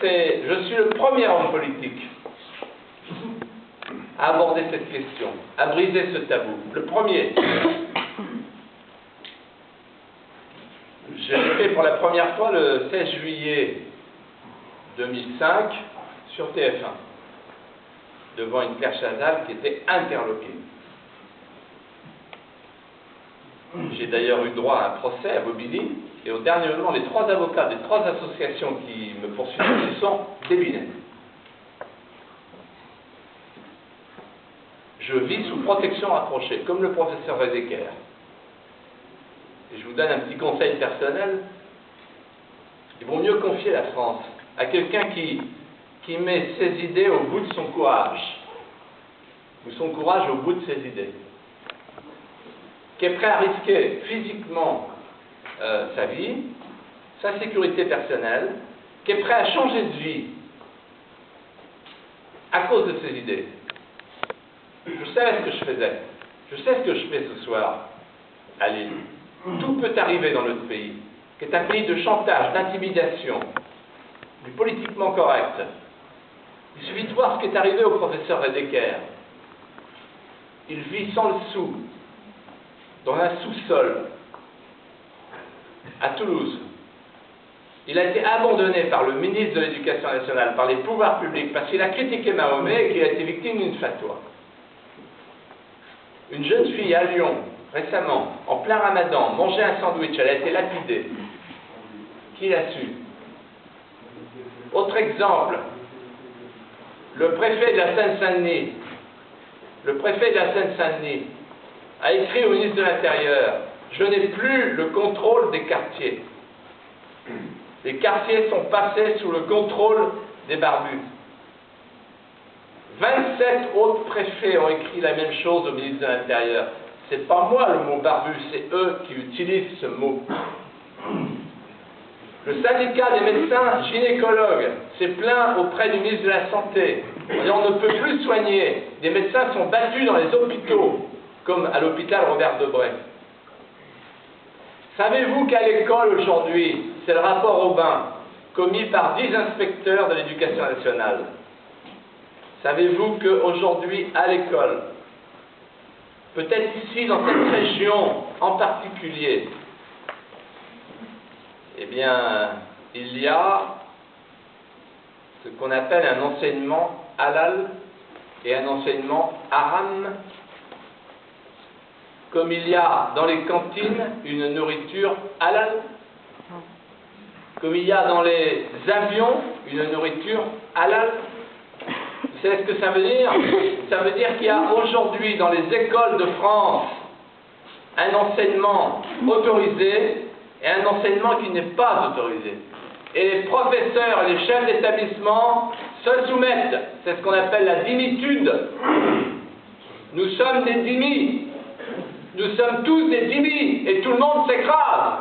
je suis le premier homme politique à aborder cette question, à briser ce tabou. Le premier. Je l'ai fait pour la première fois le 16 juillet 2005 sur TF1, devant une Claire Chazal qui était interloquée. J'ai d'ailleurs eu droit à un procès à Bobigny, et au dernier moment, les 3 avocats des 3 associations qui me poursuivaient sont débinés. Je vis sous protection rapprochée, comme le professeur Redeker. Et je vous donne un petit conseil personnel. Il vaut mieux confier la France à quelqu'un qui met ses idées au bout de son courage, ou son courage au bout de ses idées, qui est prêt à risquer physiquement sa vie, sa sécurité personnelle, qui est prêt à changer de vie à cause de ses idées. Je savais ce que je faisais. Je sais ce que je fais ce soir à Lille. Tout peut arriver dans notre pays, qui est un pays de chantage, d'intimidation, du politiquement correct. Il suffit de voir ce qui est arrivé au professeur Redeker. Il vit sans le sou, dans un sous-sol, à Toulouse. Il a été abandonné par le ministre de l'Éducation nationale, par les pouvoirs publics, parce qu'il a critiqué Mahomet et qu'il a été victime d'une fatwa. Une jeune fille à Lyon, récemment, en plein ramadan, mangeait un sandwich, elle a été lapidée. Qui l'a su? Autre exemple, le préfet de la Seine-Saint-Denis, a écrit au ministre de l'Intérieur: je n'ai plus le contrôle des quartiers. Les quartiers sont passés sous le contrôle des barbus. 27 autres préfets ont écrit la même chose au ministre de l'Intérieur. C'est pas moi le mot barbu, c'est eux qui utilisent ce mot. Le syndicat des médecins gynécologues s'est plaint auprès du ministre de la Santé. On ne peut plus soigner. Des médecins sont battus dans les hôpitaux, comme à l'hôpital Robert Debré. Savez-vous qu'à l'école aujourd'hui, c'est le rapport Aubin, commis par 10 inspecteurs de l'éducation nationale. Savez-vous qu'aujourd'hui, à l'école, peut-être ici, dans cette région en particulier, eh bien, il y a ce qu'on appelle un enseignement halal et un enseignement haram, comme il y a dans les cantines une nourriture halal, comme il y a dans les avions une nourriture halal. Vous savez ce que ça veut dire? Ça veut dire qu'il y a aujourd'hui dans les écoles de France un enseignement autorisé et un enseignement qui n'est pas autorisé. Et les professeurs et les chefs d'établissement se soumettent. C'est ce qu'on appelle la dhimitude. Nous sommes des dhimmis. Nous sommes tous des dhimmis et tout le monde s'écrase.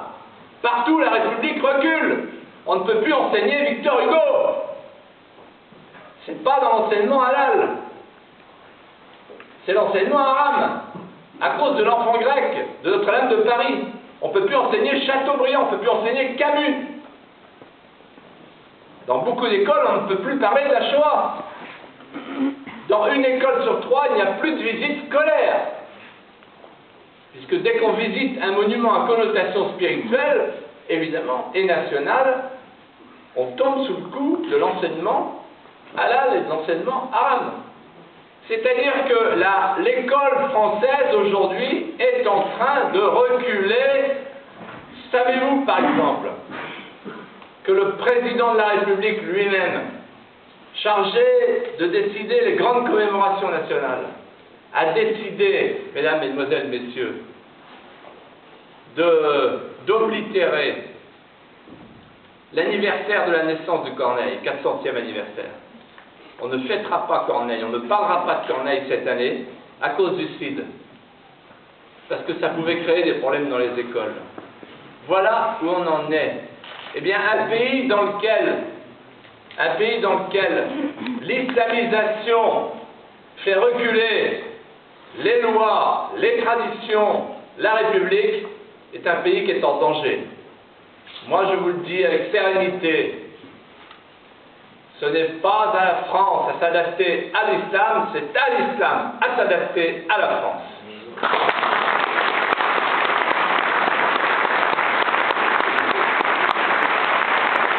Partout, la République recule. On ne peut plus enseigner Victor Hugo. C'est pas dans l'enseignement halal. C'est l'enseignement haram. À cause de l'enfant grec de Notre-Dame de Paris. On ne peut plus enseigner Chateaubriand, on ne peut plus enseigner Camus. Dans beaucoup d'écoles, on ne peut plus parler de la Shoah. Dans une école sur 3, il n'y a plus de visite scolaire. Puisque dès qu'on visite un monument à connotation spirituelle, évidemment, et nationale, on tombe sous le coup de l'enseignement halal et de l'enseignement haram. C'est-à-dire que l'école française aujourd'hui est en train de reculer. Savez-vous, par exemple, que le président de la République lui-même, chargé de décider les grandes commémorations nationales, a décidé, mesdames, mesdemoiselles, messieurs, d'oblitérer l'anniversaire de la naissance de Corneille, 400e anniversaire. On ne fêtera pas Corneille, on ne parlera pas de Corneille cette année à cause du CID. Parce que ça pouvait créer des problèmes dans les écoles. Voilà où on en est. Eh bien, un pays dans lequel l'islamisation fait reculer les lois, les traditions, la République, est un pays qui est en danger. Moi, je vous le dis avec sérénité, Ce n'est pas à la France à s'adapter à l'islam, c'est à l'islam à s'adapter à la France.